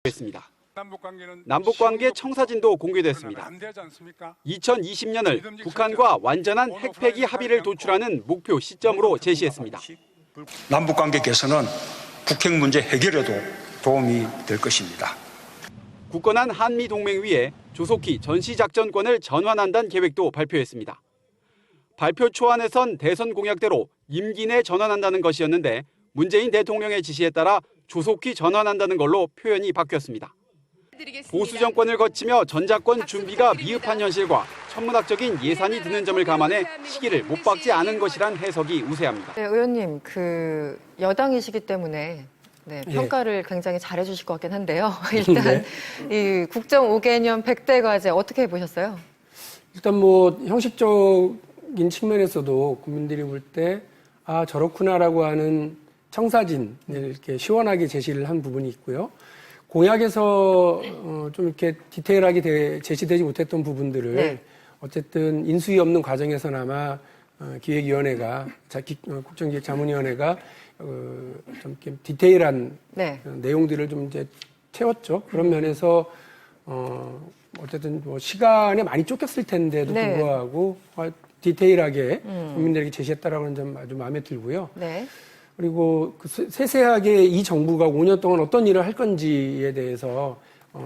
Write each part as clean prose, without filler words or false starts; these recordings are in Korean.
했습니다. 남북관계 청사진도 공개됐습니다. 2020년을 북한과 완전한 핵폐기 합의를 도출하는 목표 시점으로 제시했습니다. 남북관계 개선은 북핵 문제 해결에도 도움이 될 것입니다. 굳건한 한미동맹 위에 조속히 전시작전권을 전환한다는 계획도 발표했습니다. 발표 초안에선 대선 공약대로 임기 내 전환한다는 것이었는데 문재인 대통령의 지시에 따라 조속히 전환한다는 걸로 표현이 바뀌었습니다. 보수 정권을 거치며 전작권 준비가 미흡한 현실과 천문학적인 예산이 드는 점을 감안해 시기를 못 박지 않은 것이란 해석이 우세합니다. 네, 의원님, 여당이시기 때문에 평가를 굉장히 잘해 주실 것 같긴 한데요. 일단 이 국정 5개년 100대 과제 어떻게 보셨어요? 일단 형식적인 측면에서도 국민들이 볼 때 저렇구나라고 하는 청사진을 이렇게 시원하게 제시를 한 부분이 있고요. 공약에서 좀 이렇게 디테일하게 제시되지 못했던 부분들을 어쨌든 인수위 없는 과정에서나마 기획위원회가 국정기획자문위원회가 좀 이렇게 디테일한 내용들을 좀 이제 채웠죠. 그런 면에서 어쨌든 시간에 많이 쫓겼을 텐데도 불구하고 디테일하게 국민들에게 제시했다라는 점 아주 마음에 들고요. 그리고 세세하게 이 정부가 5년 동안 어떤 일을 할 건지에 대해서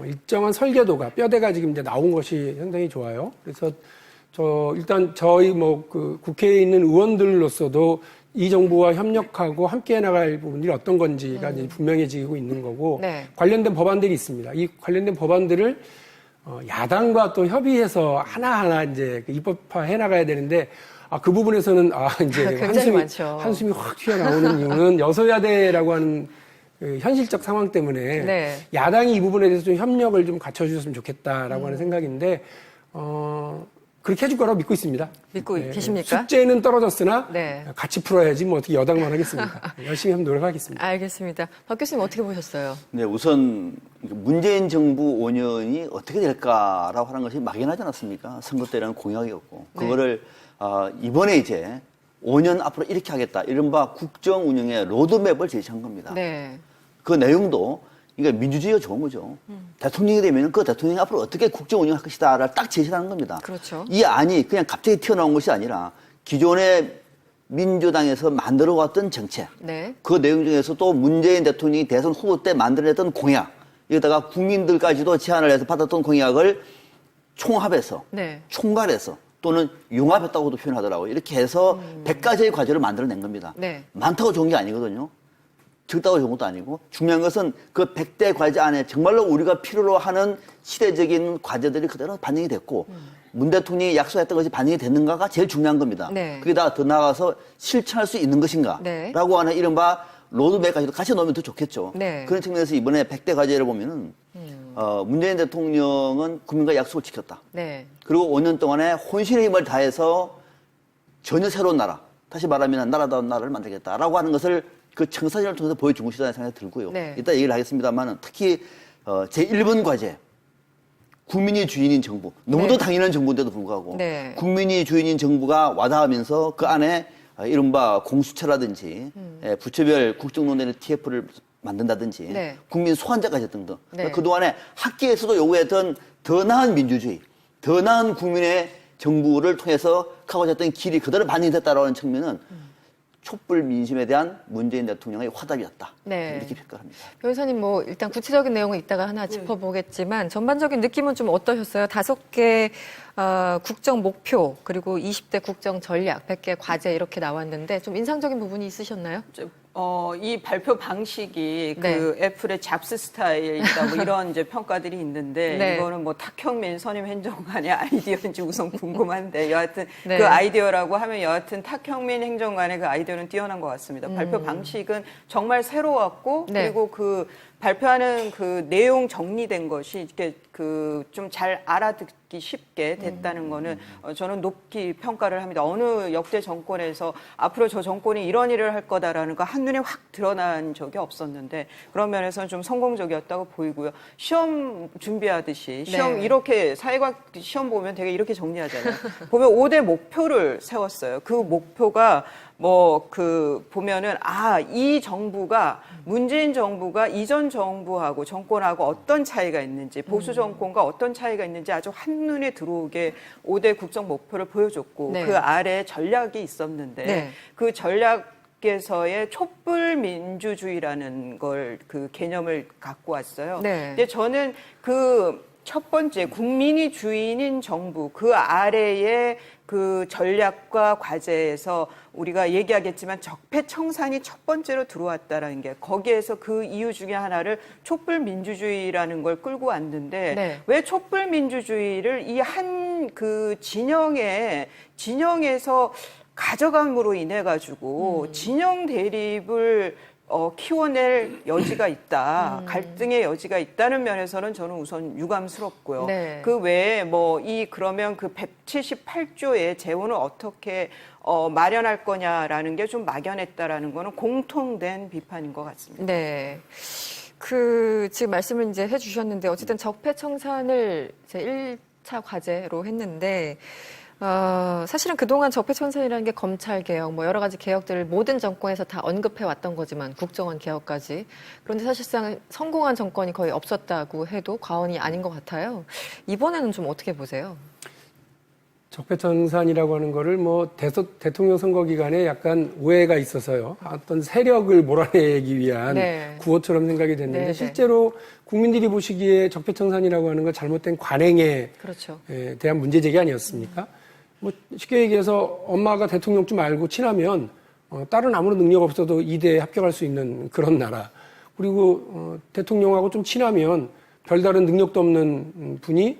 일정한 설계도가 뼈대가 지금 이제 나온 것이 상당히 좋아요. 그래서 일단 저희 국회에 있는 의원들로서도 이 정부와 협력하고 함께 나갈 부분들이 어떤 건지가 이제 분명해지고 있는 거고 관련된 법안들이 있습니다. 이 관련된 법안들을 야당과 또 협의해서 하나하나 이제 입법화 해 나가야 되는데 그 부분에서는 이제 한숨이 확 튀어나오는 이유는 여소야대라고 하는 현실적 상황 때문에 야당이 이 부분에 대해서 좀 협력을 좀 갖춰주셨으면 좋겠다라고 하는 생각인데 그렇게 해줄 거라고 믿고 있습니다. 믿고 계십니까? 숙제는 떨어졌으나 같이 풀어야지 어떻게 여당만 하겠습니까? 열심히 한번 노력하겠습니다. 알겠습니다. 박 교수님 어떻게 보셨어요? 네, 우선 문재인 정부 5년이 어떻게 될까라고 하는 것이 막연하지 않았습니까? 선거 때라는 공약이었고 그거를 이번에 이제 5년 앞으로 이렇게 하겠다. 이른바 국정 운영의 로드맵을 제시한 겁니다. 그 내용도 그러니까 민주주의가 좋은 거죠. 대통령이 되면 그 대통령이 앞으로 어떻게 국정 운영할 것이다를 딱 제시하는 겁니다. 그렇죠. 이 안이 그냥 갑자기 튀어나온 것이 아니라 기존의 민주당에서 만들어왔던 정책, 그 내용 중에서 또 문재인 대통령이 대선 후보 때 만들어냈던 공약, 여기다가 국민들까지도 제안을 해서 받았던 공약을 총합해서, 총괄해서 또는 융합했다고도 표현하더라고요. 이렇게 해서 100가지의 과제를 만들어낸 겁니다. 많다고 좋은 게 아니거든요. 적다고 좋은 것도 아니고 중요한 것은 그 100대 과제 안에 정말로 우리가 필요로 하는 시대적인 과제들이 그대로 반영이 됐고 문 대통령이 약속했던 것이 반영이 됐는가가 제일 중요한 겁니다. 거기다가 더 나아가서 실천할 수 있는 것인가 라고 하는 이른바 로드맵까지도 같이 넣으면 더 좋겠죠. 그런 측면에서 이번에 100대 과제를 보면은 문재인 대통령은 국민과 약속을 지켰다. 그리고 5년 동안에 혼신의 힘을 다해서 전혀 새로운 나라, 다시 말하면 나라다운 나라를 만들겠다라고 하는 것을 그 청사진을 통해서 보여준 것이라는 생각이 들고요. 이따 얘기를 하겠습니다만은 특히 제1번 과제, 국민이 주인인 정부. 너무도 당연한 정부인데도 불구하고 국민이 주인인 정부가 와닿으면서 그 안에 이른바 공수처라든지 부처별 국정농단의 TF를 만든다든지 국민 소환제까지 등등. 그러니까 그동안에 학계에서도 요구했던 더 나은 민주주의, 더 나은 국민의 정부를 통해서 가고자 했던 길이 그대로 반영됐다는 측면은 촛불 민심에 대한 문재인 대통령의 화답이었다. 이렇게 평가합니다. 변호사님 일단 구체적인 내용은 이따가 하나 짚어보겠지만 전반적인 느낌은 좀 어떠셨어요? 5개 국정 목표 그리고 20대 국정 전략, 100개 과제 이렇게 나왔는데 좀 인상적인 부분이 있으셨나요? 이 발표 방식이 그 애플의 잡스 스타일이다 이런 이제 평가들이 있는데 이거는 탁형민 선임 행정관의 아이디어인지 우선 궁금한데 여하튼 그 아이디어라고 하면 여하튼 탁형민 행정관의 그 아이디어는 뛰어난 것 같습니다. 발표 방식은 정말 새로웠고 그리고 그 발표하는 그 내용 정리된 것이 이렇게 좀 잘 알아듣기 쉽게 됐다는 거는 저는 높이 평가를 합니다. 어느 역대 정권에서 앞으로 저 정권이 이런 일을 할 거다라는 거 한눈에 확 드러난 적이 없었는데 그런 면에서는 좀 성공적이었다고 보이고요. 시험 준비하듯이 시험 이렇게 사회과학 시험 보면 되게 이렇게 정리하잖아요. 보면 5대 목표를 세웠어요. 그 목표가 보면은, 이 정부가, 문재인 정부가 이전 정부하고 정권하고 어떤 차이가 있는지, 보수 정권과 어떤 차이가 있는지 아주 한눈에 들어오게 5대 국정 목표를 보여줬고, 네. 그 아래 전략이 있었는데, 네. 그 전략에서의 촛불 민주주의라는 그 개념을 갖고 왔어요. 네. 근데 저는 첫 번째, 국민이 주인인 정부, 그 아래의 그 전략과 과제에서 우리가 얘기하겠지만 적폐청산이 첫 번째로 들어왔다라는 게, 거기에서 그 이유 중에 하나를 촛불 민주주의라는 걸 끌고 왔는데, 네. 왜 촛불 민주주의를 이 그 진영에서 가져감으로 인해 가지고 진영 대립을 키워낼 여지가 있다. 갈등의 여지가 있다는 면에서는 저는 우선 유감스럽고요. 네. 그 외에 그러면 그 178조의 재원을 어떻게 마련할 거냐라는 게 좀 막연했다라는 거는 공통된 비판인 것 같습니다. 네. 지금 말씀을 이제 해주셨는데, 어쨌든 적폐청산을 제 1차 과제로 했는데, 사실은 그동안 적폐청산이라는 게 검찰개혁, 여러 가지 개혁들을 모든 정권에서 다 언급해 왔던 거지만, 국정원 개혁까지. 그런데 사실상 성공한 정권이 거의 없었다고 해도 과언이 아닌 것 같아요. 이번에는 좀 어떻게 보세요? 적폐청산이라고 하는 거를 대통령 선거 기간에 약간 오해가 있어서요. 어떤 세력을 몰아내기 위한 네. 구호처럼 생각이 됐는데, 네, 실제로 국민들이 보시기에 적폐청산이라고 하는 건 잘못된 관행에 그렇죠. 대한 문제제기 아니었습니까? 쉽게 얘기해서 엄마가 대통령 좀 알고 친하면 딸은 아무런 능력 없어도 이대에 합격할 수 있는 그런 나라. 그리고 대통령하고 좀 친하면 별다른 능력도 없는 분이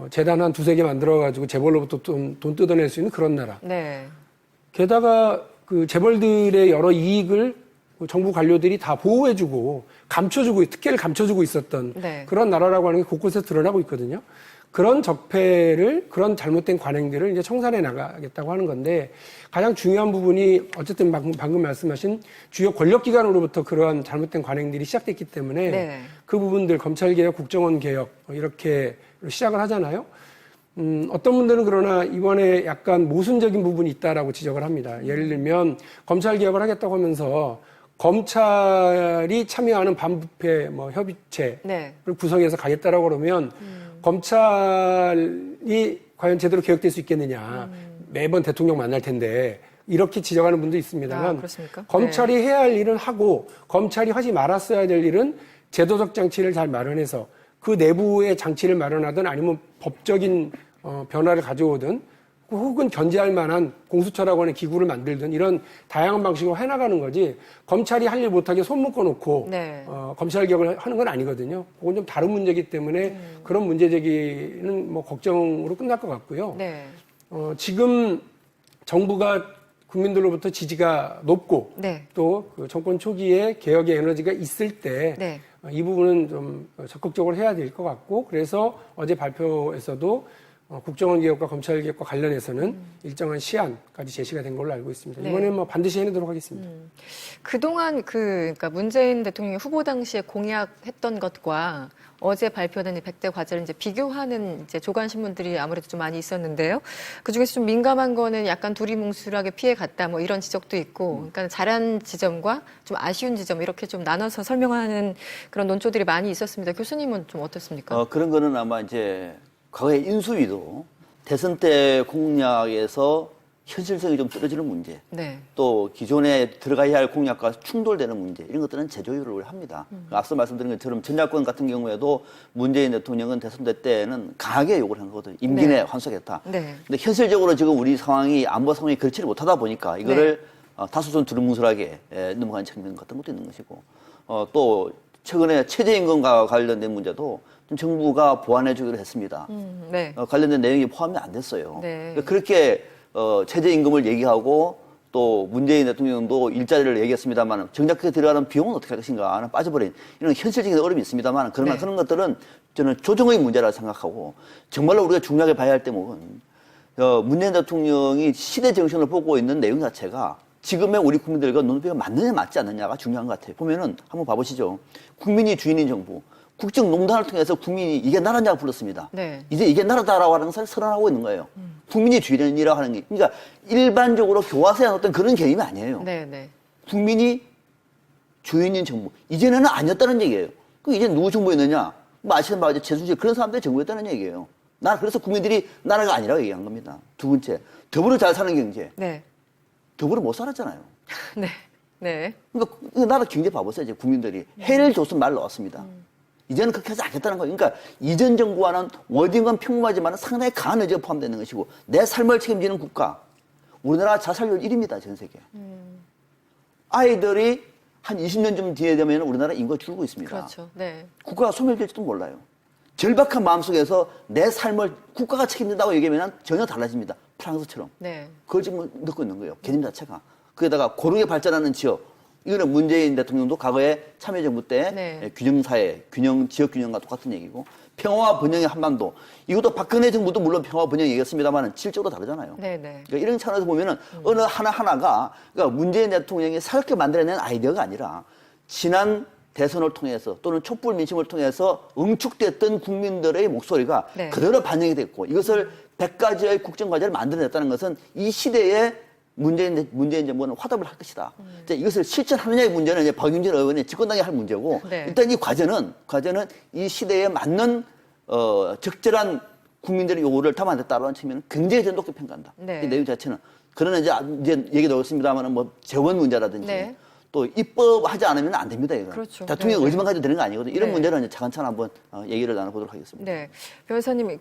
재단 한 두세 개 만들어가지고 재벌로부터 돈 뜯어낼 수 있는 그런 나라. 네. 게다가 그 재벌들의 여러 이익을 정부 관료들이 다 보호해주고 특혜를 감춰주고 있었던 네. 그런 나라라고 하는 게 곳곳에서 드러나고 있거든요. 그런 그런 잘못된 관행들을 이제 청산해 나가겠다고 하는 건데, 가장 중요한 부분이 어쨌든 방금 말씀하신 주요 권력기관으로부터 그러한 잘못된 관행들이 시작됐기 때문에 네. 그 부분들, 검찰개혁, 국정원개혁 이렇게 시작을 하잖아요. 어떤 분들은 그러나 이번에 약간 모순적인 부분이 있다라고 지적을 합니다. 예를 들면 검찰개혁을 하겠다고 하면서 검찰이 참여하는 반부패 협의체를 네. 구성해서 가겠다라고 그러면 검찰이 과연 제대로 개혁될 수 있겠느냐. 매번 대통령 만날 텐데 이렇게 지적하는 분도 있습니다만, 그렇습니까? 검찰이 해야 할 일은 하고 검찰이 하지 말았어야 될 일은 제도적 장치를 잘 마련해서 그 내부의 장치를 마련하든 아니면 법적인 변화를 가져오든 혹은 견제할 만한 공수처라고 하는 기구를 만들든 이런 다양한 방식으로 해나가는 거지, 검찰이 할 일 못하게 손 묶어놓고 네. 검찰 개혁을 하는 건 아니거든요. 그건 좀 다른 문제이기 때문에 그런 문제 제기는 걱정으로 끝날 것 같고요. 네. 지금 정부가 국민들로부터 지지가 높고 네. 또 그 정권 초기에 개혁의 에너지가 있을 때 네. 이 부분은 좀 적극적으로 해야 될 것 같고, 그래서 어제 발표에서도 국정원 개혁과 검찰 개혁과 관련해서는 일정한 시한까지 제시가 된 걸로 알고 있습니다. 네. 이번에는 반드시 해내도록 하겠습니다. 그동안 그러니까 문재인 대통령이 후보 당시에 공약했던 것과 어제 발표된 100대 과제를 이제 비교하는 이제 조간 신문들이 아무래도 좀 많이 있었는데요. 그 중에서 좀 민감한 거는 약간 두리뭉술하게 피해갔다 이런 지적도 있고, 그러니까 잘한 지점과 좀 아쉬운 지점 이렇게 좀 나눠서 설명하는 그런 논조들이 많이 있었습니다. 교수님은 좀 어떻습니까? 그런 거는 아마 이제 과거에 인수위도 대선 때 공약에서 현실성이 좀 떨어지는 문제, 네. 또 기존에 들어가야 할 공약과 충돌되는 문제, 이런 것들은 재조율을 합니다. 앞서 말씀드린 것처럼 전야권 같은 경우에도 문재인 대통령은 대선 때는 강하게 요구를 한 거거든요. 임기 내에 환수하겠다. 네. 근데 현실적으로 지금 우리 상황이 안보 상황이 그렇지를 못하다 보니까 이거를 다소 좀 두루뭉술하게 넘어가는 측면 같은 것도 있는 것이고, 또 최근에 최저임금과 관련된 문제도 좀 정부가 보완해 주기로 했습니다. 네. 관련된 내용이 포함이 안 됐어요. 네. 그러니까 그렇게 최저임금을 얘기하고 또 문재인 대통령도 일자리를 얘기했습니다만 정작 그게 들어가는 비용은 어떻게 할 것인가 하는 빠져버린 이런 현실적인 어려움이 있습니다만, 그러나 네. 그런 것들은 저는 조정의 문제라 생각하고, 정말로 우리가 중요하게 봐야 할 때는 문재인 대통령이 시대 정신을 보고 있는 내용 자체가 지금의 우리 국민들과 눈높이가 맞느냐 맞지 않느냐가 중요한 것 같아요. 보면은 한번 봐보시죠. 국민이 주인인 정부. 국정농단을 통해서 국민이 이게 나라냐고 불렀습니다. 네. 이제 이게 나라다라고 하는 것을 선언하고 있는 거예요. 국민이 주인이라고 하는 게, 그러니까 일반적으로 교과서에 어떤 그런 개념이 아니에요. 네, 네. 국민이 주인인 정부. 이전에는 아니었다는 얘기예요. 그럼 이제 누구 정부였느냐? 뭐 아시는 바와 같이 최순실 그런 사람들이 정부였다는 얘기예요. 그래서 국민들이 나라가 아니라고 얘기한 겁니다. 두 번째, 더불어 잘 사는 경제. 네. 더불어 못 살았잖아요. 네. 네. 그러니까 나라 경제 봐보세요. 이제 국민들이 해를 줬으면 말 나왔습니다. 이제는 그렇게 하지 않겠다는 거예요. 그러니까 이전 정부와는 어딘건 평범하지만 상당히 강한 의지가 포함되는 것이고 내 삶을 책임지는 국가. 우리나라 자살률 1위입니다. 전 세계. 아이들이 한 20년쯤 뒤에 되면 우리나라 인구가 줄고 있습니다. 그렇죠. 네. 국가가 소멸될지도 몰라요. 절박한 마음속에서 내 삶을 국가가 책임진다고 얘기하면 전혀 달라집니다. 프랑스처럼. 네. 그걸 지금 넣고 있는 거예요. 개념 자체가. 거기다가 고르게 발전하는 지역. 이거는 문재인 대통령도 과거에 참여정부 때 네. 균형사회, 지역 균형과 똑같은 얘기고 평화와 번영의 한반도. 이것도 박근혜 정부도 물론 평화와 번영 얘기했습니다만 질적으로 다르잖아요. 네, 네. 그러니까 이런 차원에서 보면은 어느 하나하나가 그러니까 문재인 대통령이 새롭게 만들어낸 아이디어가 아니라 지난 대선을 통해서 또는 촛불 민심을 통해서 응축됐던 국민들의 목소리가 네. 그대로 반영이 됐고 이것을 100가지의 국정과제를 만들어냈다는 것은 이 시대에 문재인 정부는 화답을 할 것이다. 이제 이것을 실천하느냐의 문제는 이제 박용진 의원이 집권당이 할 문제고 네. 일단 이 과제는 이 시대에 맞는 적절한 국민들의 요구를 담아냈다라는 측면은 굉장히 높게 평가한다. 네. 이 내용 자체는. 그러나 이제 얘기 나왔습니다만은 뭐 재원 문제라든지 네. 또 입법하지 않으면 안 됩니다. 이거. 그렇죠. 대통령 네. 의지만 가지고 되는 거 아니거든요. 이런 네. 문제는 이제 차근차근 한번 얘기를 나눠보도록 하겠습니다. 네. 변호사님,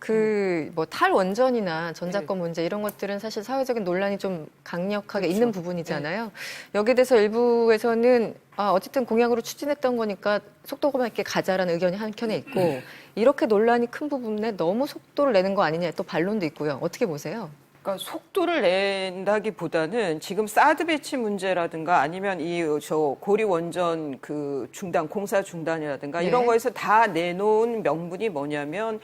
뭐 탈원전이나 전자권 문제 이런 것들은 사실 사회적인 논란이 좀 강력하게 있는 부분이잖아요. 여기에 대해서 일부에서는 어쨌든 공약으로 추진했던 거니까 속도감 있게 가자라는 의견이 한켠에 있고 이렇게 논란이 큰 부분에 너무 속도를 내는 거 아니냐 또 반론도 있고요. 어떻게 보세요? 그러니까 속도를 낸다기보다는 지금 사드 배치 문제라든가 아니면 고리 원전 그 공사 중단이라든가 네. 이런 거에서 다 내놓은 명분이 뭐냐면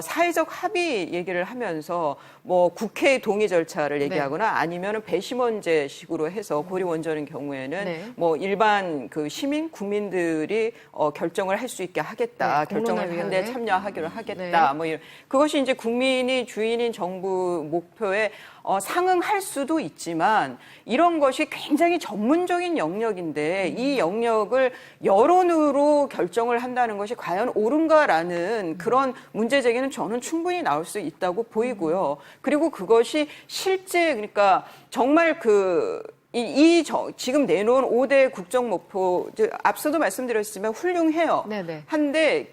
사회적 합의 얘기를 하면서 뭐 국회 동의 절차를 얘기하거나 아니면은 배심원제식으로 해서 고리 원전의 경우에는 네. 뭐 일반 그 시민 국민들이 결정을 할 수 있게 하겠다. 네, 결정을 하는데 공론화위원회. 참여하기로 하겠다. 네. 뭐 그것이 이제 국민이 주인인 정부 목표에 상응할 수도 있지만 이런 것이 굉장히 전문적인 영역인데 이 영역을 여론으로 결정을 한다는 것이 과연 옳은가라는 그런 문제 제기는 저는 충분히 나올 수 있다고 보이고요. 그리고 그것이 실제 그러니까 정말 지금 내놓은 5대 국정 목표 앞서도 말씀드렸지만 훌륭해요. 네네. 한데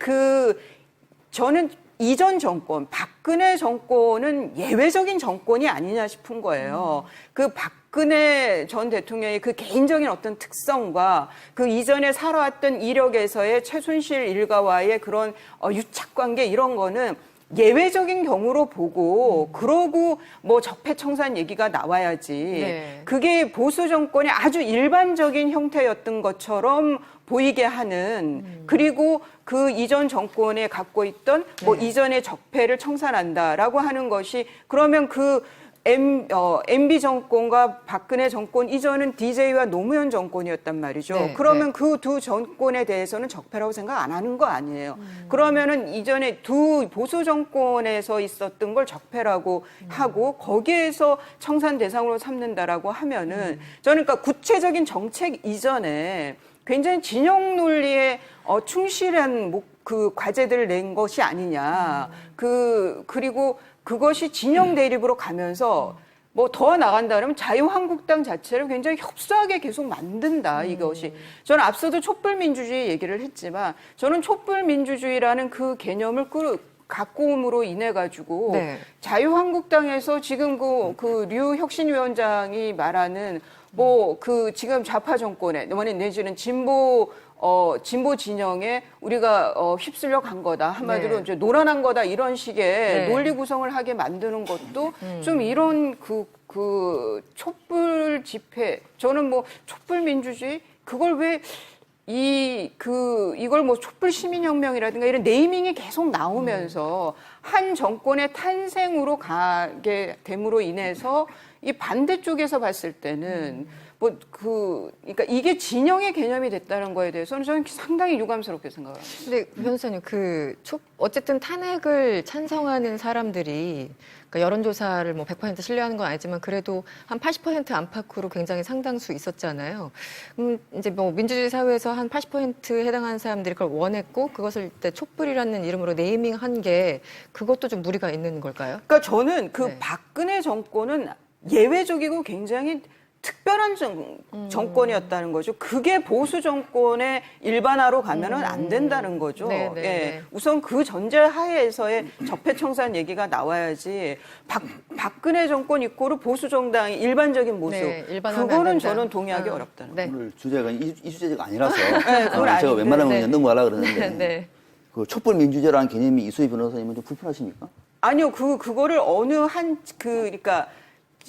저는 이전 정권, 박근혜 정권은 예외적인 정권이 아니냐 싶은 거예요. 그 박근혜 전 대통령의 그 개인적인 어떤 특성과 그 이전에 살아왔던 이력에서의 최순실 일가와의 그런 유착관계 이런 거는 예외적인 경우로 보고 그러고 뭐 적폐청산 얘기가 나와야지 네. 그게 보수 정권의 아주 일반적인 형태였던 것처럼 보이게 하는 그리고 그 이전 정권에 갖고 있던 뭐 이전의 적폐를 청산한다라고 하는 것이 그러면 MB 정권과 박근혜 정권 이전은 DJ와 노무현 정권이었단 말이죠. 네, 그러면 그 두 정권에 대해서는 적폐라고 생각 안 하는 거 아니에요. 그러면은 이전에 두 보수 정권에서 있었던 걸 적폐라고 하고 거기에서 청산 대상으로 삼는다라고 하면은 저는 그러니까 구체적인 정책 이전에 굉장히 진영 논리에 충실한 그 과제들을 낸 것이 아니냐. 그리고 그것이 진영 대립으로 가면서 뭐 더 나간다면 자유한국당 자체를 굉장히 협소하게 계속 만든다, 이것이. 저는 앞서도 촛불민주주의 얘기를 했지만 저는 촛불민주주의라는 그 개념을 갖고 옴으로 인해 가지고 네. 자유한국당에서 지금 류 혁신위원장이 말하는 지금 좌파 정권에 내지는 진보 진영에 우리가 휩쓸려 간 거다. 한마디로 네. 이제 노란한 거다. 이런 식의 네. 논리 구성을 하게 만드는 것도 좀 이런 촛불 집회, 저는 뭐 촛불 민주주의, 그걸 왜 이걸 뭐 촛불 시민혁명이라든가 이런 네이밍이 계속 나오면서 한 정권의 탄생으로 가게 됨으로 인해서 이 반대쪽에서 봤을 때는 그러니까 이게 진영의 개념이 됐다는 거에 대해서는 저는 상당히 유감스럽게 생각합니다. 근데 변호사님, 어쨌든 탄핵을 찬성하는 사람들이, 그러니까 여론조사를 뭐 100% 신뢰하는 건 아니지만 그래도 한 80% 안팎으로 굉장히 상당수 있었잖아요. 이제 뭐 민주주의 사회에서 한 80% 해당하는 사람들이 그걸 원했고 그것을 이제 촛불이라는 이름으로 네이밍한 게 그것도 좀 무리가 있는 걸까요? 그러니까 저는 그 네. 박근혜 정권은 예외적이고 굉장히 특별한 정권이었다는 거죠. 그게 보수 정권의 일반화로 가면은 안 된다는 거죠. 네, 네, 예. 네. 우선 그 전제 하에서의 적폐청산 얘기가 나와야지. 박근혜 정권 이꼬르 보수 정당의 일반적인 모습. 네, 일반화는 안 그거는 된다. 저는 동의하기 어렵다는 네. 오늘 주제가 이 주제가 아니라서 그건 제가 아닌데. 웬만하면 네. 그냥 넘어가려고 그러는데 네. 그 촛불 민주제라는 개념이 이수희 변호사님은 좀 불편하십니까? 아니요, 그거를 어느 그러니까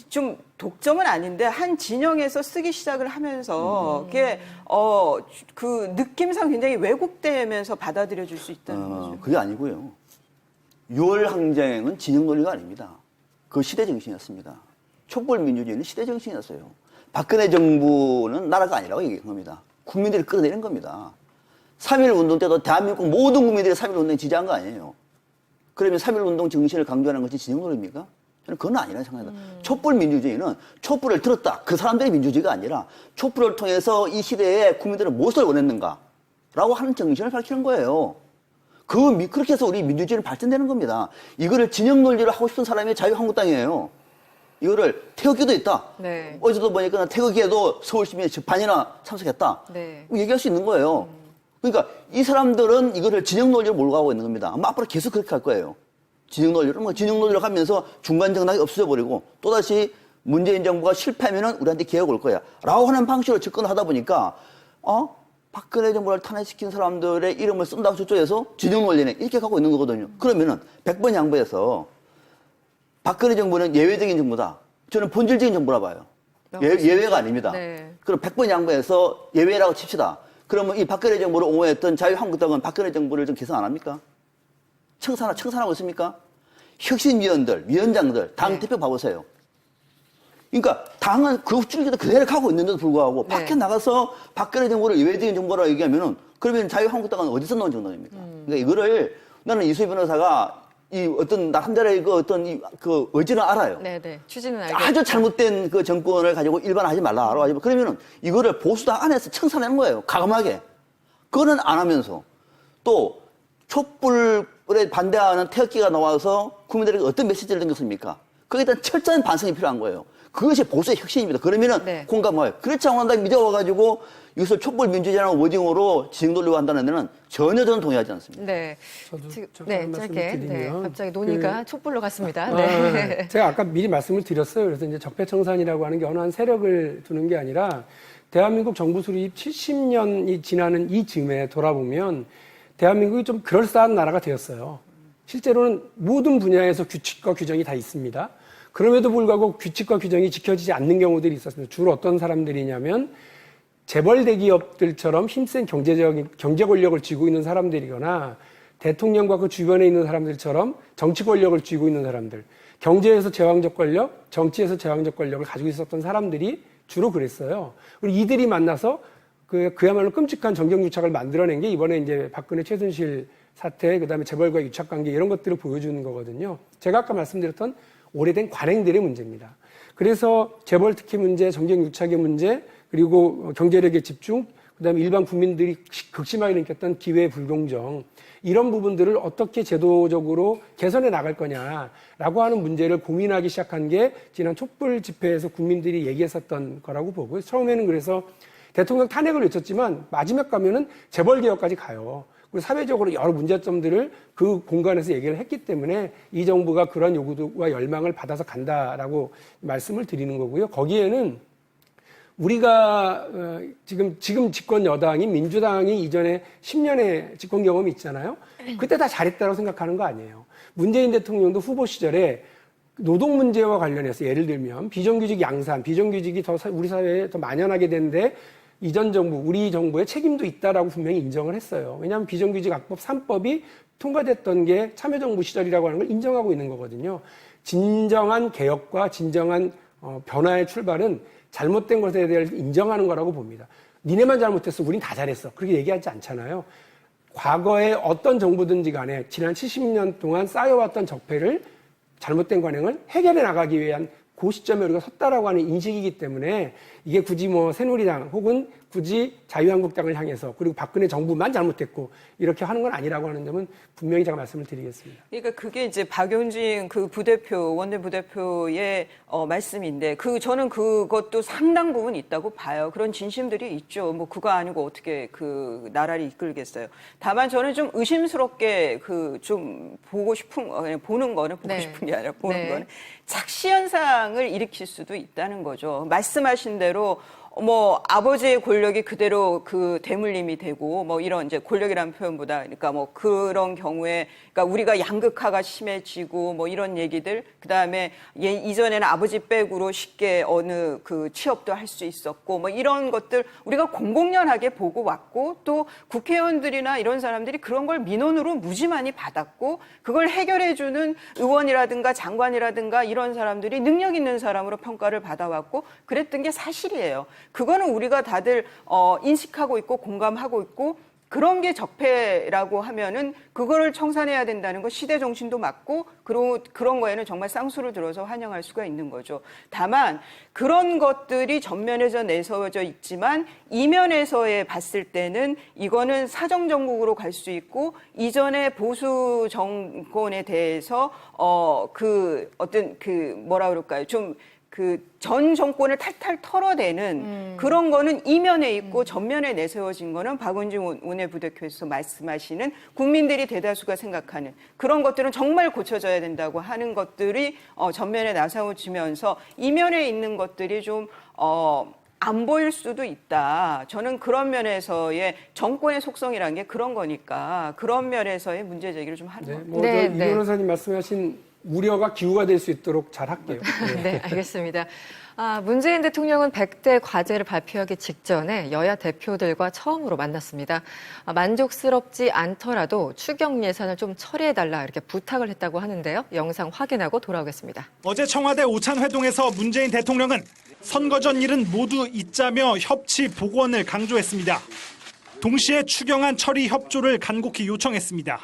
좀 독점은 아닌데 한 진영에서 쓰기 시작을 하면서 그게 그 느낌상 굉장히 왜곡되면서 받아들여질 수 있다는 거죠. 그게 아니고요. 6월 항쟁은 진영 논리가 아닙니다. 그 시대 정신이었습니다. 촛불 민주주의는 시대 정신이었어요. 박근혜 정부는 나라가 아니라고 얘기한 겁니다. 국민들이 끌어내는 겁니다. 3.1 운동 때도 대한민국 모든 국민들이 3.1 운동에 지지한 거 아니에요. 그러면 3.1 운동 정신을 강조하는 것이 진영 논리입니까? 저는 그건 아니라는 생각합니다. 촛불 민주주의는 촛불을 들었다. 그 사람들의 민주주의가 아니라 촛불을 통해서 이 시대에 국민들은 무엇을 원했는가라고 하는 정신을 밝히는 거예요. 그렇게 해서 우리 민주주의는 발전되는 겁니다. 이거를 진영 논리를 하고 싶은 사람이 자유한국당이에요. 이거를 태극기도 있다. 네. 어제도 보니까 태극기에도 서울시민이 반이나 참석했다. 네. 얘기할 수 있는 거예요. 그러니까 이 사람들은 이거를 진영 논리로 몰고 가고 있는 겁니다. 아마 앞으로 계속 그렇게 할 거예요. 진영 논리로 가면서 중간 정당이 없어져 버리고 또다시 문재인 정부가 실패하면은 우리한테 기회가 올 거야. 라고 하는 방식으로 접근을 하다 보니까, 박근혜 정부를 탄핵시킨 사람들의 이름을 쓴다고 저쪽에서 진영 논리네. 이렇게 가고 있는 거거든요. 그러면은 100번 양보해서 박근혜 정부는 예외적인 정부다. 저는 본질적인 정부라 봐요. 예외가 아닙니다. 네. 그럼 100번 양보해서 예외라고 칩시다. 그러면 이 박근혜 정부를 옹호했던 자유한국당은 박근혜 정부를 좀 개선 안 합니까? 청산하고 있습니까? 혁신위원들, 위원장들, 당대표 봐보세요. 그러니까 당은 그 줄기도 그대로 가고 있는데도 불구하고 네. 밖에 나가서 박근혜 정부를 예외적인 정부라고 얘기하면은 그러면 자유한국당은 어디서 나온 정당입니까? 그러니까 이거를 나는 이수희 변호사가 나름대로의 그 의지는 알아요. 네. 취지는 알겠죠. 아주 잘못된 그 정권을 가지고 일반화하지 말라라고 하지만 그러면은 이거를 보수당 안에서 청산하는 거예요. 가감하게. 그거는 안 하면서 또 촛불에 반대하는 태극기가 나와서 국민들에게 어떤 메시지를 남겼습니까? 거기에 대한 철저한 반성이 필요한 거예요. 그것이 보수의 혁신입니다. 그러면은 네. 공감해요. 그렇지 않고 난다 믿어와가지고 이것을 촛불 민주주의라는 워딩으로 진행 돌리고 한다는 데는 전혀 저는 동의하지 않습니다. 네. 저도 네, 한 말씀 짧게. 네, 드리면 갑자기 논의가 촛불로 갔습니다. 네. 제가 아까 미리 말씀을 드렸어요. 그래서 이제 적폐청산이라고 하는 게 어느 한 세력을 두는 게 아니라 대한민국 정부 수립 70년이 지나는 이 즈음에 돌아보면 대한민국이 좀 그럴싸한 나라가 되었어요. 실제로는 모든 분야에서 규칙과 규정이 다 있습니다. 그럼에도 불구하고 규칙과 규정이 지켜지지 않는 경우들이 있었습니다. 주로 어떤 사람들이냐면 재벌 대기업들처럼 힘센 경제 권력을 쥐고 있는 사람들이거나 대통령과 그 주변에 있는 사람들처럼 정치 권력을 쥐고 있는 사람들, 경제에서 제왕적 권력, 정치에서 제왕적 권력을 가지고 있었던 사람들이 주로 그랬어요. 그리고 이들이 만나서 그야말로 끔찍한 정경유착을 만들어낸 게 이번에 이제 박근혜 최순실 사태, 그다음에 재벌과 유착관계 이런 것들을 보여주는 거거든요. 제가 아까 말씀드렸던 오래된 관행들의 문제입니다. 그래서 재벌 특혜 문제, 정경유착의 문제, 그리고 경제력의 집중, 그다음에 일반 국민들이 극심하게 느꼈던 기회 불공정, 이런 부분들을 어떻게 제도적으로 개선해 나갈 거냐라고 하는 문제를 고민하기 시작한 게 지난 촛불 집회에서 국민들이 얘기했었던 거라고 보고요. 처음에는 그래서 대통령 탄핵을 외쳤지만 마지막 가면은 재벌 개혁까지 가요. 그리고 사회적으로 여러 문제점들을 그 공간에서 얘기를 했기 때문에 이 정부가 그런 요구와 열망을 받아서 간다라고 말씀을 드리는 거고요. 거기에는 우리가 지금 집권 여당인 민주당이 이전에 10년의 집권 경험이 있잖아요. 그때 다 잘했다고 생각하는 거 아니에요. 문재인 대통령도 후보 시절에 노동 문제와 관련해서 예를 들면 비정규직 양산, 비정규직이 더 우리 사회에 더 만연하게 되는데 이전 정부, 우리 정부의 책임도 있다라고 분명히 인정을 했어요. 왜냐하면 비정규직 악법 3법이 통과됐던 게 참여정부 시절이라고 하는 걸 인정하고 있는 거거든요. 진정한 개혁과 진정한 변화의 출발은 잘못된 것에 대해 인정하는 거라고 봅니다. 니네만 잘못했어. 우린 다 잘했어. 그렇게 얘기하지 않잖아요. 과거에 어떤 정부든지 간에 지난 70년 동안 쌓여왔던 적폐를 잘못된 관행을 해결해 나가기 위한 그 시점에 우리가 섰다라고 하는 인식이기 때문에 이게 굳이 뭐 새누리당 혹은 굳이 자유한국당을 향해서 그리고 박근혜 정부만 잘못했고 이렇게 하는 건 아니라고 하는 점은 분명히 제가 말씀을 드리겠습니다. 그러니까 그게 이제 박용진 그 부대표, 원내 부대표의 말씀인데 저는 그것도 상당 부분 있다고 봐요. 그런 진심들이 있죠. 뭐 그거 아니고 어떻게 그 나라를 이끌겠어요. 다만 저는 좀 의심스럽게 좀 보고 싶은 보는 거는 보고 네. 싶은 게 아니라 보는 네. 거는 착시 현상을 일으킬 수도 있다는 거죠. 말씀하신 대로 뭐 아버지의 권력이 그대로 그 대물림이 되고 뭐 이런 이제 권력이라는 표현보다 그러니까 뭐 그런 경우에 그러니까 우리가 양극화가 심해지고 뭐 이런 얘기들 그다음에 이전에는 아버지 백으로 쉽게 어느 그 취업도 할 수 있었고 뭐 이런 것들 우리가 공공연하게 보고 왔고 또 국회의원들이나 이런 사람들이 그런 걸 민원으로 무지 많이 받았고 그걸 해결해 주는 의원이라든가 장관이라든가 이런 사람들이 능력 있는 사람으로 평가를 받아왔고 그랬던 게 사실이에요. 그거는 우리가 다들 인식하고 있고 공감하고 있고 그런 게 적폐라고 하면은 그거를 청산해야 된다는 거 시대 정신도 맞고 그런 거에는 정말 쌍수를 들어서 환영할 수가 있는 거죠. 다만 그런 것들이 전면에서 내세워져 있지만 이면에서의 봤을 때는 이거는 사정 정국으로 갈 수 있고 이전의 보수 정권에 대해서 뭐라 그럴까요? 좀 전 정권을 탈탈 털어내는 그런 거는 이면에 있고 전면에 내세워진 거는 박원진 원내부대표에서 말씀하시는 국민들이 대다수가 생각하는 그런 것들은 정말 고쳐져야 된다고 하는 것들이 전면에 나서지면서 이면에 있는 것들이 좀 안 보일 수도 있다. 저는 그런 면에서의 정권의 속성이라는 게 그런 거니까 그런 면에서의 문제 제기를 좀 하는 것 같아요. 이 변호사님 말씀하신 우려가 기후가 될 수 있도록 잘 할게요. 네, 알겠습니다. 문재인 대통령은 100대 과제를 발표하기 직전에 여야 대표들과 처음으로 만났습니다. 만족스럽지 않더라도 추경 예산을 좀 처리해달라 이렇게 부탁을 했다고 하는데요. 영상 확인하고 돌아오겠습니다. 어제 청와대 오찬회동에서 문재인 대통령은 선거 전 일은 모두 잊자며 협치 복원을 강조했습니다. 동시에 추경안 처리 협조를 간곡히 요청했습니다.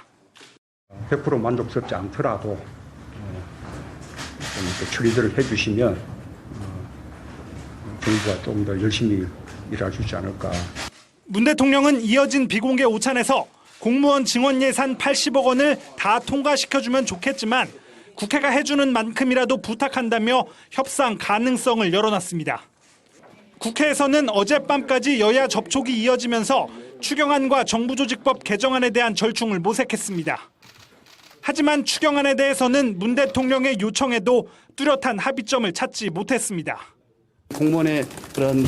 100% 만족스럽지 않더라도 좀 처리들을 해주시면 정부가 좀 더 열심히 일할 수 있지 않을까. 문 대통령은 이어진 비공개 오찬에서 공무원 증원 예산 80억 원을 다 통과시켜주면 좋겠지만 국회가 해주는 만큼이라도 부탁한다며 협상 가능성을 열어놨습니다. 국회에서는 어젯밤까지 여야 접촉이 이어지면서 추경안과 정부조직법 개정안에 대한 절충을 모색했습니다. 하지만 추경안에 대해서는 문 대통령의 요청에도 뚜렷한 합의점을 찾지 못했습니다. 공무원의 그런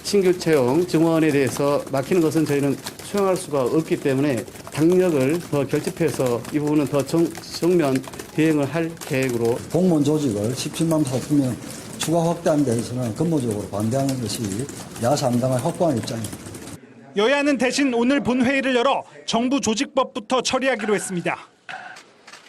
신규 채용 증원에 대해서 막히는 것은 저희는 수용할 수가 없기 때문에 당력을 더 결집해서 이 부분은 더 정면 대응을 할 계획으로 공무원 조직을 17만 살피면 추가 확대하는 데 있어서는 근본적으로 반대하는 것이 야3당의 확고한 입장입니다. 여야는 대신 오늘 본회의를 열어 정부 조직법부터 처리하기로 했습니다.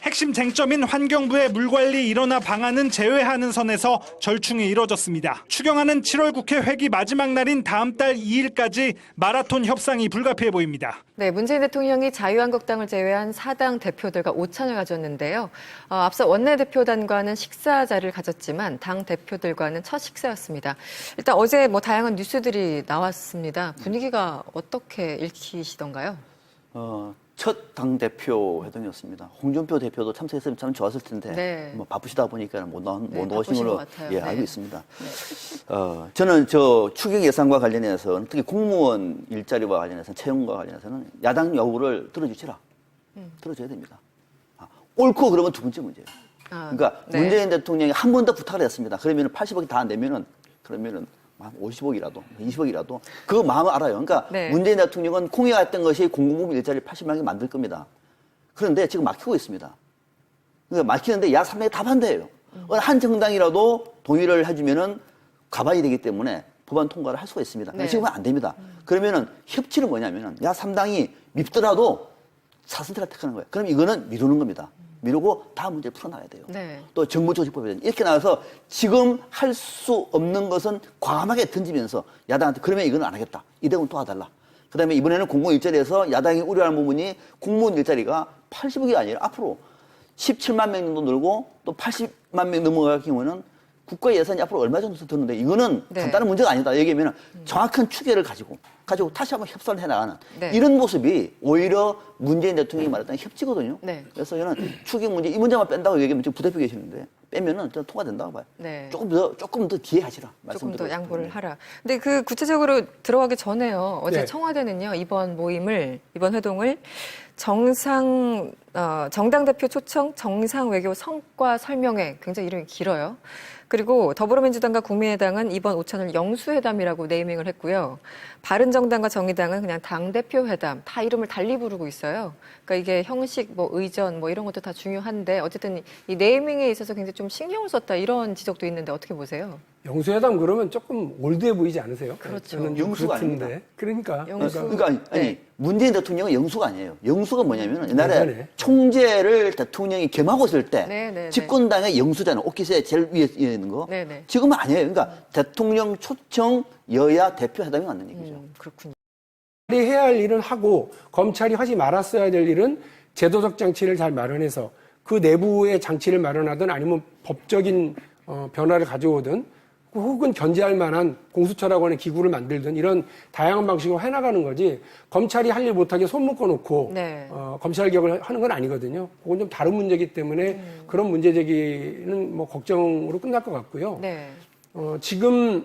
핵심 쟁점인 환경부의 물관리 일원화 방안은 제외하는 선에서 절충이 이뤄졌습니다. 추경안은 7월 국회 회기 마지막 날인 다음 달 2일까지 마라톤 협상이 불가피해 보입니다. 네, 문재인 대통령이 자유한국당을 제외한 4당 대표들과 오찬을 가졌는데요. 앞서 원내대표단과는 식사 자리를 가졌지만 당 대표들과는 첫 식사였습니다. 일단 어제 다양한 뉴스들이 나왔습니다. 분위기가 어떻게 읽히시던가요? 첫 당대표 회동이었습니다. 홍준표 대표도 참석했으면 참 좋았을 텐데 네. 바쁘시다 보니까 못 나오신 바쁘신 걸로 것 같아요. 알고 있습니다. 저는 추경 예산과 관련해서 특히 공무원 일자리와 관련해서 채용과 관련해서는 야당 요구를 들어주시라. 들어줘야 됩니다. 옳고 그러면 두 번째 문제예요. 그러니까 문재인 대통령이 한 번 더 부탁을 했습니다. 그러면 80억이 다 내면은 그러면은 한 50억이라도 20억이라도 그거 마음을 알아요. 그러니까 문재인 대통령은 공약했던 것이 공공부문 일자리 80만 개 만들 겁니다. 그런데 지금 막히고 있습니다. 그러니까 막히는데 야 3당이 다 반대해요. 한 정당이라도 동의를 해주면은 가반이 되기 때문에 법안 통과를 할 수가 있습니다. 지금은 안 됩니다. 그러면은 협치는 뭐냐면은 야 3당이 밉더라도 사선택을 택하는 거예요. 그럼 이거는 미루는 겁니다. 미루고 다음 문제를 풀어나가야 돼요. 네. 또 정부적 집법에 이렇게 나와서 지금 할 수 없는 것은 과감하게 던지면서 야당한테 그러면 이건 안 하겠다. 이 대목은 도와달라. 그다음에 이번에는 공무원 일자리에서 야당이 우려하는 부분이 공무원 일자리가 80억이 아니라 앞으로 17만 명 정도 늘고 또 80만 명 넘어갈 경우는 국가 예산이 앞으로 얼마 정도 드는데 이거는 네. 간단한 문제가 아니다. 얘기하면 정확한 추계를 가지고 다시 한번 협상을 해나가는 네. 이런 모습이 오히려 문재인 대통령이 말했던 협치거든요. 네. 그래서 저는 추계 문제 이 문제만 뺀다고 얘기하면 지금 부대표 계시는데 빼면은 저는 통과된다고 봐요. 네. 조금 더 기회하시라. 조금 더 양보를 하라. 근데 그 구체적으로 들어가기 전에요. 어제 네. 청와대는요, 이번 회동을 정당 대표 초청 정상 외교 성과 설명회, 굉장히 이름이 길어요. 그리고 더불어민주당과 국민의당은 이번 오찬을 영수회담이라고 네이밍을 했고요. 바른정당과 정의당은 그냥 당대표 회담, 다 이름을 달리 부르고 있어요. 그러니까 이게 형식, 의전, 이런 것도 다 중요한데 어쨌든 이 네이밍에 있어서 굉장히 좀 신경을 썼다 이런 지적도 있는데 어떻게 보세요? 영수회담 그러면 조금 올드해 보이지 않으세요? 그렇죠. 저는 좀 영수가 그렇던데. 아닙니다. 그러니까. 그러니까 아니 네. 문재인 대통령은 영수가 아니에요. 영수가 뭐냐면 옛날에 예전에. 총재를 대통령이 겸하고 있을 때 네. 집권당의 영수잖아요. 오키스에 제일 위에 있는 거. 네. 지금은 아니에요. 그러니까 대통령 초청 여야 대표 회담이 맞는 얘기죠. 그렇군요. 검찰이 해야 할 일은 하고 검찰이 하지 말았어야 될 일은 제도적 장치를 잘 마련해서 그 내부의 장치를 마련하든 아니면 법적인 변화를 가져오든 혹은 견제할 만한 공수처라고 하는 기구를 만들든 이런 다양한 방식으로 해나가는 거지 검찰이 할 일 못하게 손 묶어놓고 네. 검찰 개혁을 하는 건 아니거든요. 그건 좀 다른 문제이기 때문에 그런 문제 제기는 걱정으로 끝날 것 같고요. 네. 지금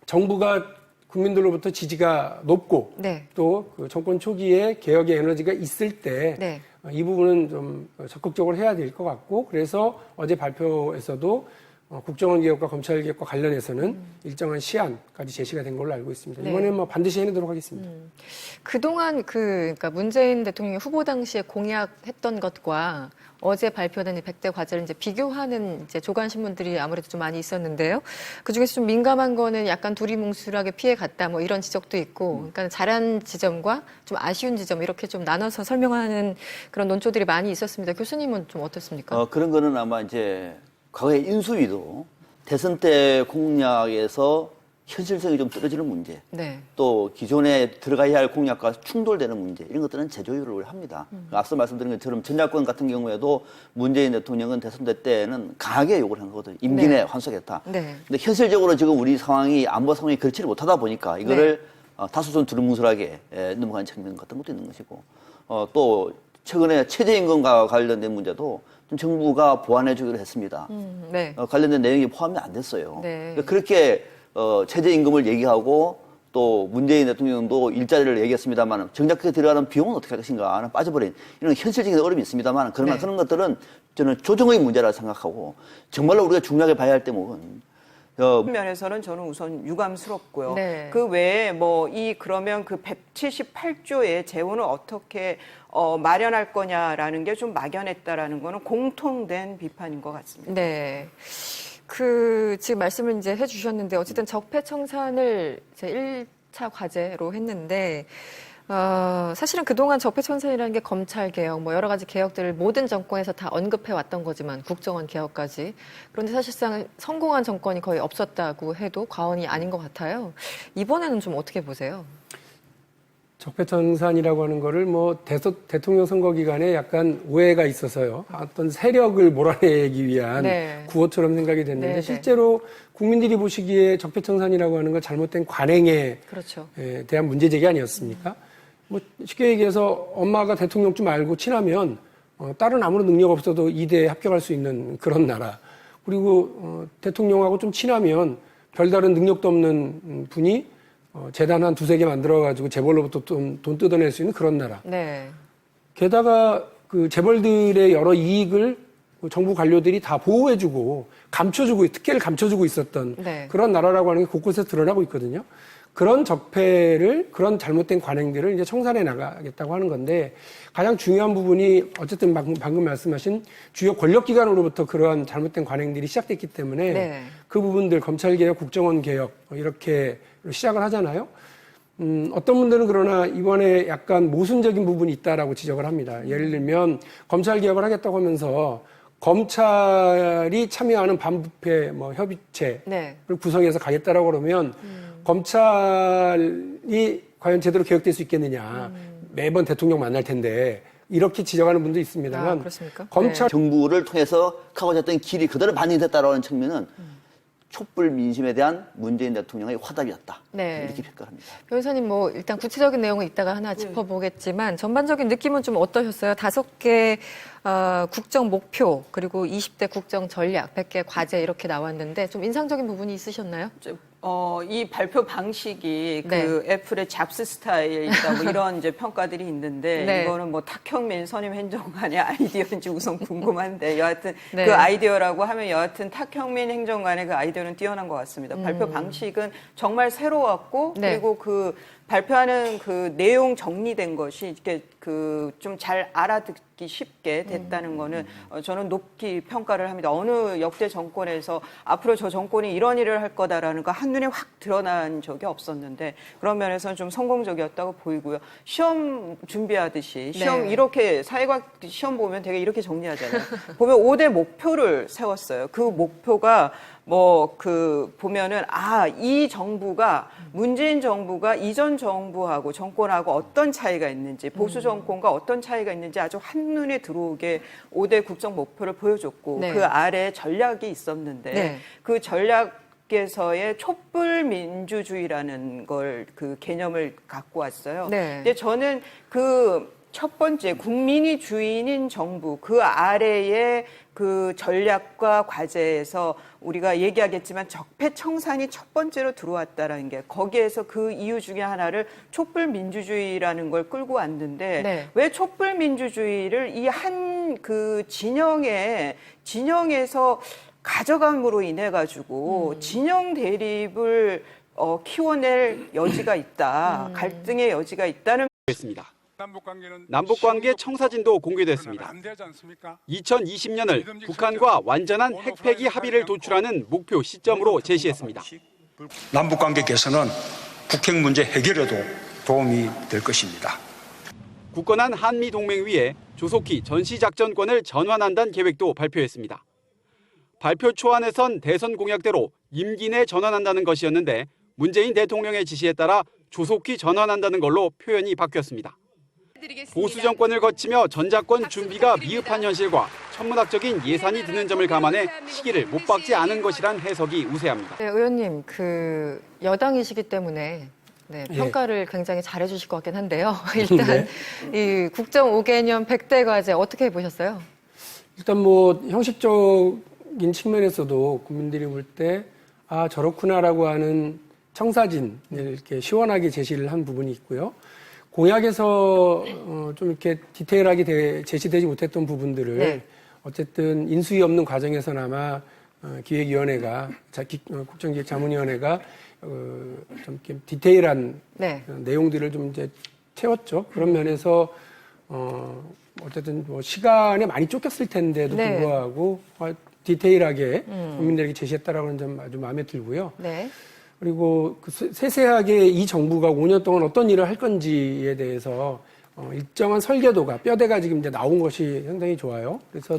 정부가 국민들로부터 지지가 높고 네. 또 그 정권 초기에 개혁의 에너지가 있을 때 네. 이 부분은 좀 적극적으로 해야 될 것 같고 그래서 어제 발표에서도 국정원 개혁과 검찰 개혁과 관련해서는 일정한 시한까지 제시가 된 걸로 알고 있습니다. 네. 이번에는 반드시 해내도록 하겠습니다. 그동안 그러니까 문재인 대통령이 후보 당시에 공약했던 것과 어제 발표된 이 100대 과제를 이제 비교하는 이제 조간 신문들이 아무래도 좀 많이 있었는데요. 그 중에서 좀 민감한 거는 약간 두리뭉술하게 피해갔다 이런 지적도 있고, 그러니까 잘한 지점과 좀 아쉬운 지점 이렇게 좀 나눠서 설명하는 그런 논조들이 많이 있었습니다. 교수님은 좀 어떻습니까? 그런 거는 아마 이제 과거에 인수위도 대선 때 공약에서 현실성이 좀 떨어지는 문제, 네. 또 기존에 들어가야 할 공약과 충돌되는 문제 이런 것들은 재조율을 합니다. 앞서 말씀드린 것처럼 전략권 같은 경우에도 문재인 대통령은 대선 때는 강하게 요구를 한 거거든요. 임기 내에 환수하겠다. 네. 근데 현실적으로 지금 우리 상황이 안보 상황이 그렇지를 못하다 보니까 이거를 다소 좀 두루뭉술하게 넘어간 측면 같은 것도 있는 것이고 또 최근에 최저임금과 관련된 문제도 좀 정부가 보완해 주기로 했습니다. 네. 관련된 내용이 포함이 안 됐어요. 네. 그렇게 최저임금을 얘기하고 또 문재인 대통령도 일자리를 얘기했습니다만 정작 그에 들어가는 비용은 어떻게 할 것인가는 빠져버린 이런 현실적인 어려움이 있습니다만 그러나 네. 그런 것들은 저는 조정의 문제라 생각하고 정말로 우리가 중요하게 봐야 할 대목은 면에서는 저는 우선 유감스럽고요. 네. 그 외에 그러면 그 178조의 재원을 어떻게 마련할 거냐라는 게 좀 막연했다라는 거는 공통된 비판인 것 같습니다. 네. 지금 말씀을 이제 해주셨는데, 어쨌든 적폐청산을 제 1차 과제로 했는데, 사실은 그동안 적폐청산이라는 게 검찰개혁, 여러 가지 개혁들을 모든 정권에서 다 언급해 왔던 거지만, 국정원 개혁까지. 그런데 사실상 성공한 정권이 거의 없었다고 해도 과언이 아닌 것 같아요. 이번에는 좀 어떻게 보세요? 적폐청산이라고 하는 거를 대통령 선거 기간에 약간 오해가 있어서요. 어떤 세력을 몰아내기 위한 네. 구호처럼 생각이 됐는데 네, 실제로 국민들이 보시기에 적폐청산이라고 하는 건 잘못된 관행에 그렇죠. 대한 문제제기 아니었습니까? 쉽게 얘기해서 엄마가 대통령 좀 알고 친하면 딸은 아무런 능력 없어도 이대에 합격할 수 있는 그런 나라. 그리고 대통령하고 좀 친하면 별다른 능력도 없는 분이 재단 한 두세 개 만들어가지고 재벌로부터 돈 뜯어낼 수 있는 그런 나라. 네. 게다가 그 재벌들의 여러 이익을 정부 관료들이 다 보호해주고 특혜를 감춰주고 있었던 네. 그런 나라라고 하는 게 곳곳에서 드러나고 있거든요. 그런 적폐를, 그런 잘못된 관행들을 이제 청산해 나가겠다고 하는 건데 가장 중요한 부분이 어쨌든 방금 말씀하신 주요 권력기관으로부터 그러한 잘못된 관행들이 시작됐기 때문에 네. 그 부분들 검찰개혁, 국정원 개혁 이렇게 시작을 하잖아요. 어떤 분들은 그러나 이번에 약간 모순적인 부분이 있다라고 지적을 합니다. 예를 들면 검찰 개혁을 하겠다고 하면서 검찰이 참여하는 반부패 협의체를 구성해서 가겠다라고 그러면 검찰이 과연 제대로 개혁될 수 있겠느냐. 매번 대통령 만날 텐데 이렇게 지적하는 분도 있습니다만 검찰 정부를 통해서 가고자 했던 길이 그대로 반영됐다라는 측면은 촛불 민심에 대한 문재인 대통령의 화답이었다. 이렇게 평가합니다. 변호사님 일단 구체적인 내용은 이따가 하나 짚어보겠지만 전반적인 느낌은 좀 어떠셨어요? 5개 국정 목표 그리고 20대 국정 전략, 100개 과제 이렇게 나왔는데 좀 인상적인 부분이 있으셨나요? 이 발표 방식이 그 애플의 잡스 스타일이다 이런 이제 평가들이 있는데 이거는 탁형민 선임 행정관의 아이디어인지 우선 궁금한데 여하튼 그 아이디어라고 하면 여하튼 탁형민 행정관의 그 아이디어는 뛰어난 것 같습니다. 발표 방식은 정말 새로웠고 그리고 그 발표하는 그 내용 정리된 것이 이렇게 그 좀 잘 알아듣기 쉽게 됐다는 거는 저는 높이 평가를 합니다. 어느 역대 정권에서 앞으로 저 정권이 이런 일을 할 거다라는 거 한눈에 확 드러난 적이 없었는데 그런 면에서는 좀 성공적이었다고 보이고요. 시험 준비하듯이 시험 이렇게 사회과학 시험 보면 되게 이렇게 정리하잖아요. 보면 5대 목표를 세웠어요. 그 목표가 보면은, 이 정부가, 문재인 정부가 이전 정부하고 정권하고 어떤 차이가 있는지, 보수 정권과 어떤 차이가 있는지 아주 한눈에 들어오게 5대 국정 목표를 보여줬고, 그 아래 전략이 있었는데, 그 전략에서의 촛불 민주주의라는 걸, 그 개념을 갖고 왔어요. 근데 저는 첫 번째, 국민이 주인인 정부, 그 아래의 그 전략과 과제에서 우리가 얘기하겠지만 적폐청산이 첫 번째로 들어왔다라는 게 거기에서 그 이유 중에 하나를 촛불 민주주의라는 걸 끌고 왔는데 왜 촛불 민주주의를 이 한 그 진영에서 가져감으로 인해 가지고 진영 대립을 키워낼 여지가 있다. 갈등의 여지가 있다는 했습니다. 남북관계 청사진도 공개됐습니다. 2020년을 북한과 완전한 핵폐기 합의를 도출하는 목표 시점으로 제시했습니다. 남북관계 개선은 북핵 문제 해결에도 도움이 될 것입니다. 굳건한 한미동맹 위에 조속히 전시작전권을 전환한다는 계획도 발표했습니다. 발표 초안에선 대선 공약대로 임기 내 전환한다는 것이었는데 문재인 대통령의 지시에 따라 조속히 전환한다는 걸로 표현이 바뀌었습니다. 보수 정권을 거치며 전작권 준비가 미흡한 현실과 천문학적인 예산이 드는 점을 감안해 시기를 못 박지 않은 것이란 해석이 우세합니다. 의원님, 여당이시기 때문에 평가를 굉장히 잘해 주실 것 같긴 한데요. 일단 이 국정 5개년 100대 과제 어떻게 보셨어요? 일단 형식적인 측면에서도 국민들이 볼 때 저렇구나라고 하는 청사진을 이렇게 시원하게 제시를 한 부분이 있고요. 공약에서 좀 이렇게 디테일하게 제시되지 못했던 부분들을 어쨌든 인수위 없는 과정에서나마 기획위원회가 국정기획자문위원회가 좀 이렇게 디테일한 내용들을 좀 이제 채웠죠. 그런 면에서 어쨌든 시간에 많이 쫓겼을 텐데도 불구하고 디테일하게 국민들에게 제시했다라는 점 아주 마음에 들고요. 그리고 세세하게 이 정부가 5년 동안 어떤 일을 할 건지에 대해서 일정한 설계도가 뼈대가 지금 이제 나온 것이 상당히 좋아요. 그래서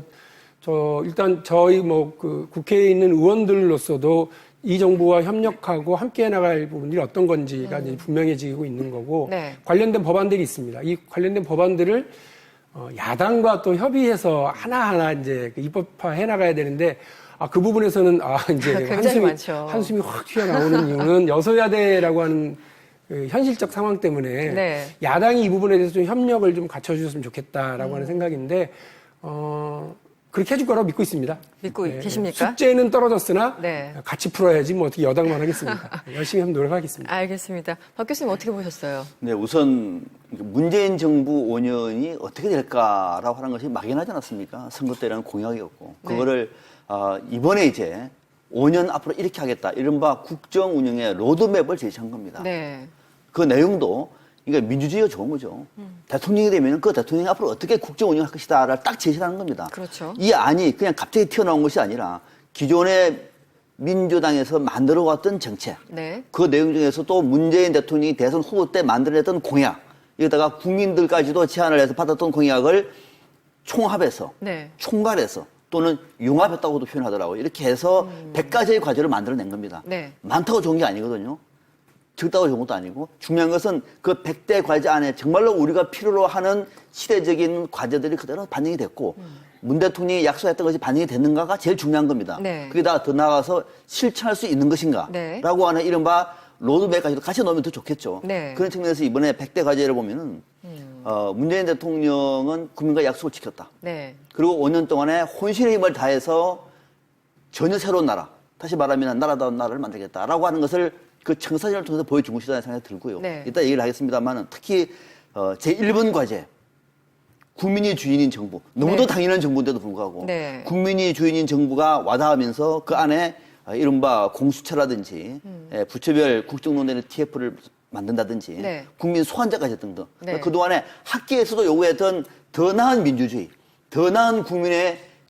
일단 저희 국회에 있는 의원들로서도 이 정부와 협력하고 함께 나갈 부분들이 어떤 건지가 이제 분명해지고 있는 거고 관련된 법안들이 있습니다. 이 관련된 법안들을 야당과 또 협의해서 하나하나 이제 입법화 해 나가야 되는데 그 부분에서는 이제 한숨이 확 튀어나오는 이유는 여소야대라고 하는 현실적 상황 때문에 야당이 이 부분에 대해서 좀 협력을 좀 갖춰주셨으면 좋겠다라고 하는 생각인데 그렇게 해줄 거라고 믿고 있습니다. 믿고 계십니까? 숙제는 떨어졌으나 같이 풀어야지 어떻게 여당만 하겠습니까? 열심히 한번 노력하겠습니다. 알겠습니다. 박 교수님 어떻게 보셨어요? 네, 우선 문재인 정부 5년이 어떻게 될까라고 하는 것이 막연하지 않았습니까? 선거 때라는 공약이었고 그거를 이번에 이제 5년 앞으로 이렇게 하겠다. 이른바 국정 운영의 로드맵을 제시한 겁니다. 그 내용도 그러니까 민주주의가 좋은 거죠. 대통령이 되면 그 대통령이 앞으로 어떻게 국정 운영할 것이다를 딱 제시하는 겁니다. 그렇죠. 이 안이 그냥 갑자기 튀어나온 것이 아니라 기존의 민주당에서 만들어왔던 정책, 네. 그 내용 중에서 또 문재인 대통령이 대선 후보 때 만들어냈던 공약, 여기다가 국민들까지도 제안을 해서 받았던 공약을 총합해서, 네. 총괄해서 또는 융합했다고도 표현하더라고요. 이렇게 해서 100가지의 과제를 만들어낸 겁니다. 네. 많다고 좋은 게 아니거든요. 적다고 좋은 것도 아니고 중요한 것은 그 100대 과제 안에 정말로 우리가 필요로 하는 시대적인 과제들이 그대로 반영이 됐고 문 대통령이 약속했던 것이 반영이 됐는가가 제일 중요한 겁니다. 네. 거기다가 더 나아가서 실천할 수 있는 것인가 네. 라고 하는 이른바 로드맵까지도 같이 넣으면 더 좋겠죠. 네. 그런 측면에서 이번에 100대 과제를 보면은 문재인 대통령은 국민과 약속을 지켰다. 네. 그리고 5년 동안에 혼신의 힘을 다해서 전혀 새로운 나라, 다시 말하면 나라다운 나라를 만들겠다라고 하는 것을 그 청사진을 통해서 보여준 것이라는 생각이 들고요. 네. 이따 얘기를 하겠습니다만 특히 제1번 과제, 국민이 주인인 정부. 너무도 네. 당연한 정부인데도 불구하고 네. 국민이 주인인 정부가 와닿으면서 그 안에 이른바 공수처라든지 부처별 국정농단의 TF를 만든다든지 네. 국민 소환제까지 등등. 네. 그동안에 학계에서도 요구했던 더 나은 민주주의, 더 나은 국민의